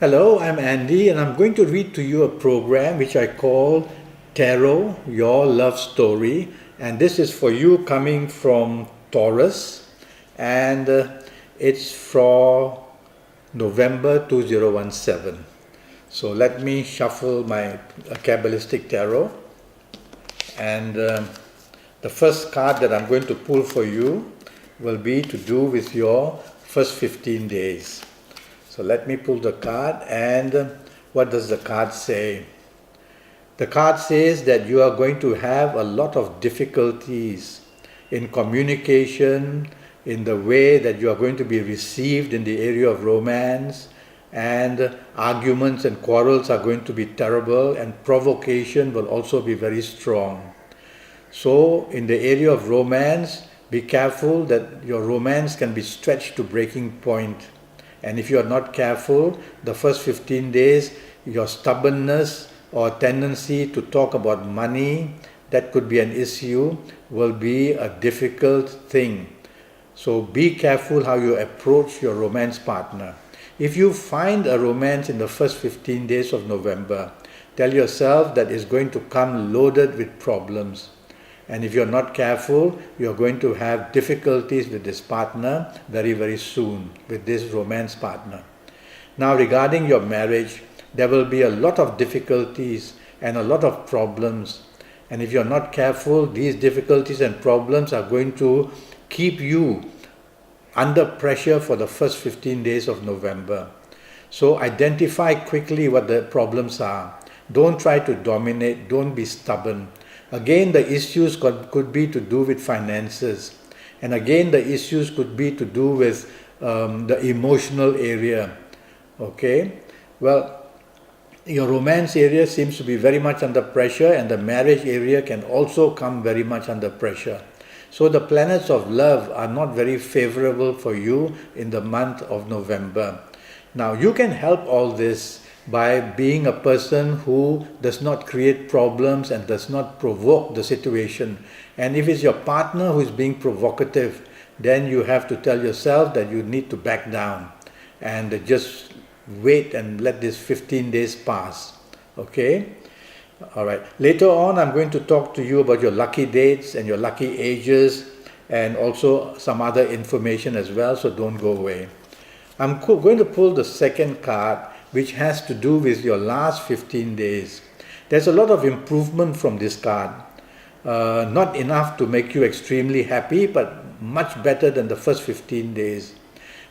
Hello, I'm Andy, and I'm going to read to you a program which I call Tarot, Your Love Story. And this is for you coming from Taurus, and it's for November 2017. So let me shuffle my Kabbalistic Tarot, and the first card that I'm going to pull for you will be to do with your first 15 days. So let me pull the card, and what does the card say? The card says that you are going to have a lot of difficulties in communication, in the way that you are going to be received in the area of romance, and arguments and quarrels are going to be terrible, and provocation will also be very strong. So in the area of romance, be careful that your romance can be stretched to breaking point. And if you are not careful, the first 15 days, your stubbornness or tendency to talk about money, that could be an issue, will be a difficult thing. So be careful how you approach your romance partner. If you find a romance in the first 15 days of November, tell yourself that it's going to come loaded with problems. And if you're not careful, you're going to have difficulties with this partner very, very soon, with this romance partner. Now, regarding your marriage, there will be a lot of difficulties and a lot of problems. And if you're not careful, these difficulties and problems are going to keep you under pressure for the first 15 days of November. So identify quickly what the problems are. Don't try to dominate, don't be stubborn. Again, the issues could be to do with finances. And again, the issues could be to do with the emotional area. Okay? Well, your romance area seems to be very much under pressure, and the marriage area can also come very much under pressure. So the planets of love are not very favorable for you in the month of November. Now, you can help all this by being a person who does not create problems and does not provoke the situation. And if it's your partner who is being provocative, then you have to tell yourself that you need to back down and just wait and let this 15 days pass. Okay? All right. Later on, I'm going to talk to you about your lucky dates and your lucky ages, and also some other information as well, so don't go away. I'm going to pull the second card, which has to do with your last 15 days. There's a lot of improvement from this card. Not enough to make you extremely happy, but much better than the first 15 days.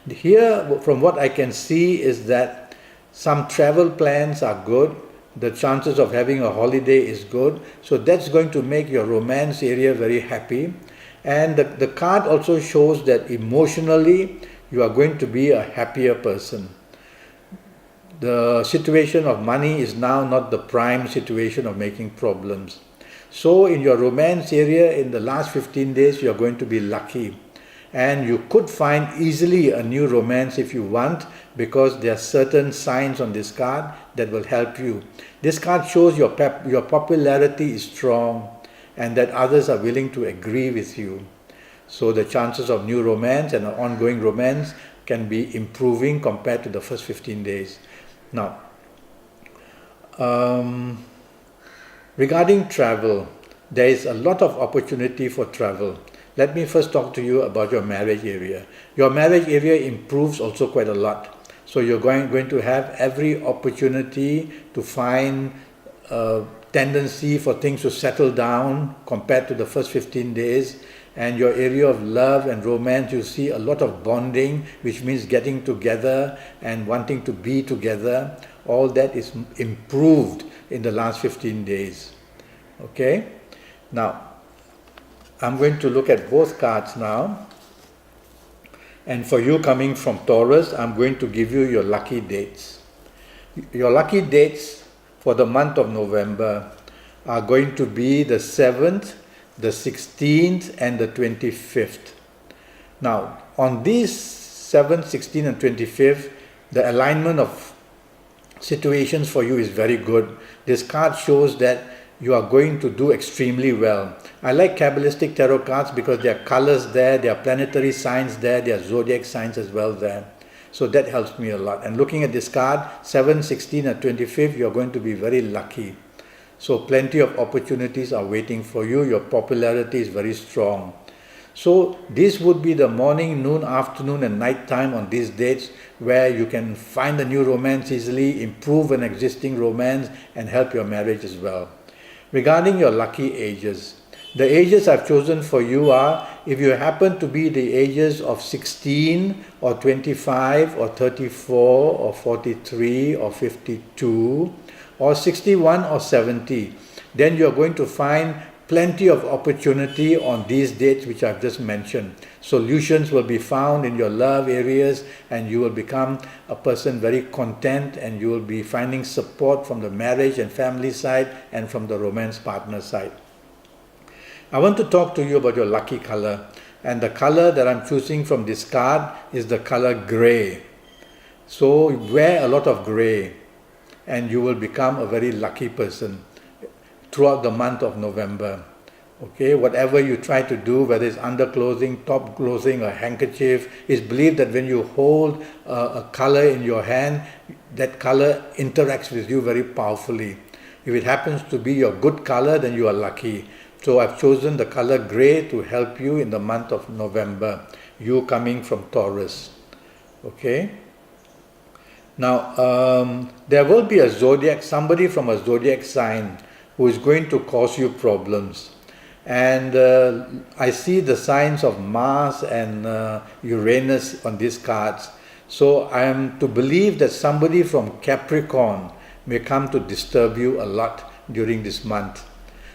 Here, from what I can see, is that some travel plans are good. The chances of having a holiday is good. So that's going to make your romance area very happy. And the card also shows that emotionally, you are going to be a happier person. The situation of money is now not the prime situation of making problems. So in your romance area, in the last 15 days, you're going to be lucky. And you could find easily a new romance if you want, because there are certain signs on this card that will help you. This card shows your popularity is strong and that others are willing to agree with you. So the chances of new romance and an ongoing romance can be improving compared to the first 15 days. Now, regarding travel, there is a lot of opportunity for travel. Let me first talk to you about your marriage area. Your marriage area improves also quite a lot. So you're going to have every opportunity to find a tendency for things to settle down compared to the first 15 days. And your area of love and romance, you see a lot of bonding, which means getting together and wanting to be together. All that is improved in the last 15 days. Okay? Now, I'm going to look at both cards now. And for you coming from Taurus, I'm going to give you your lucky dates. Your lucky dates for the month of November are going to be the 7th, the 16th, and the 25th. Now, on these 7th, 16th, and 25th, the alignment of situations for you is very good. This card shows that you are going to do extremely well. I like Kabbalistic tarot cards because there are colors there, there are planetary signs there, there are zodiac signs as well there. So that helps me a lot. And looking at this card, 7, 16 and 25th, you're going to be very lucky. So plenty of opportunities are waiting for you. Your popularity is very strong. So this would be the morning, noon, afternoon and night time on these dates where you can find a new romance easily, improve an existing romance and help your marriage as well. Regarding your lucky ages, the ages I've chosen for you are, if you happen to be the ages of 16 or 25 or 34 or 43 or 52 or 61 or 70, then you're going to find plenty of opportunity on these dates which I've just mentioned. Solutions will be found in your love areas and you will become a person very content and you will be finding support from the marriage and family side and from the romance partner side. I want to talk to you about your lucky color, and the color that I'm choosing from this card is the color gray. So wear a lot of gray and you will become a very lucky person throughout the month of November. Okay, whatever you try to do, whether it's underclothing, top clothing, or handkerchief, it's believed that when you hold a color in your hand, that color interacts with you very powerfully. If it happens to be your good color, then you are lucky. So I've chosen the color gray to help you in the month of November, you coming from Taurus. Okay. Now, there will be a zodiac, somebody from a zodiac sign who is going to cause you problems. And I see the signs of Mars and Uranus on these cards. So I am to believe that somebody from Capricorn may come to disturb you a lot during this month.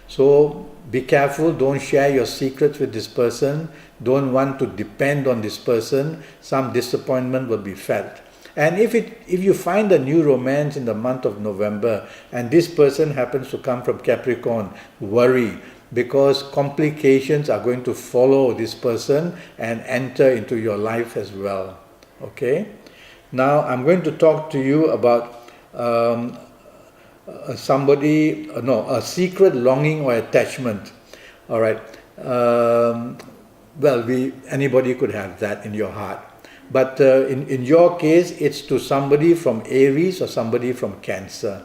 So be careful, don't share your secrets with this person, don't want to depend on this person, some disappointment will be felt. And if you find a new romance in the month of November and this person happens to come from Capricorn, worry, because complications are going to follow this person and enter into your life as well. Okay? Now I'm going to talk to you about a secret longing or attachment. All right. Anybody could have that in your heart. But in your case, it's to somebody from Aries or somebody from Cancer.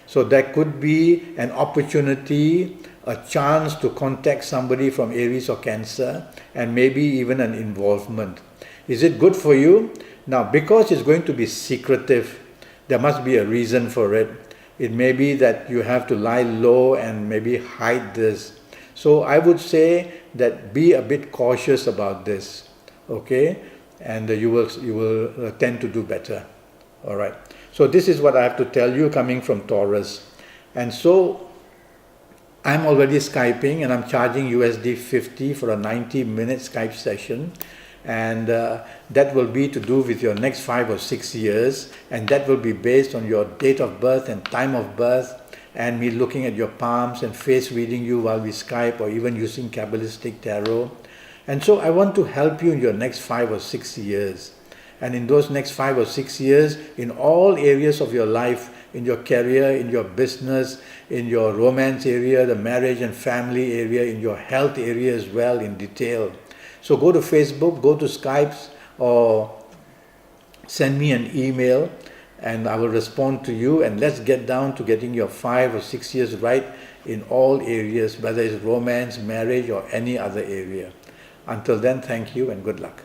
So that could be an opportunity, a chance to contact somebody from Aries or Cancer, and maybe even an involvement. Is it good for you? Now, because it's going to be secretive, there must be a reason for it. It may be that you have to lie low and maybe hide this. So I would say that be a bit cautious about this, okay? And you will tend to do better. All right. So this is what I have to tell you coming from Taurus. And so I'm already Skyping and I'm charging USD 50 for a 90-minute Skype session. And that will be to do with your next 5 or 6 years. And that will be based on your date of birth and time of birth, and me looking at your palms and face reading you while we Skype, or even using Kabbalistic Tarot. And so I want to help you in your next 5 or 6 years. And in those next 5 or 6 years, in all areas of your life, in your career, in your business, in your romance area, the marriage and family area, in your health area as well, in detail. So go to Facebook, go to Skype, or send me an email and I will respond to you, and let's get down to getting your 5 or 6 years right in all areas, whether it's romance, marriage or any other area. Until then, thank you and good luck.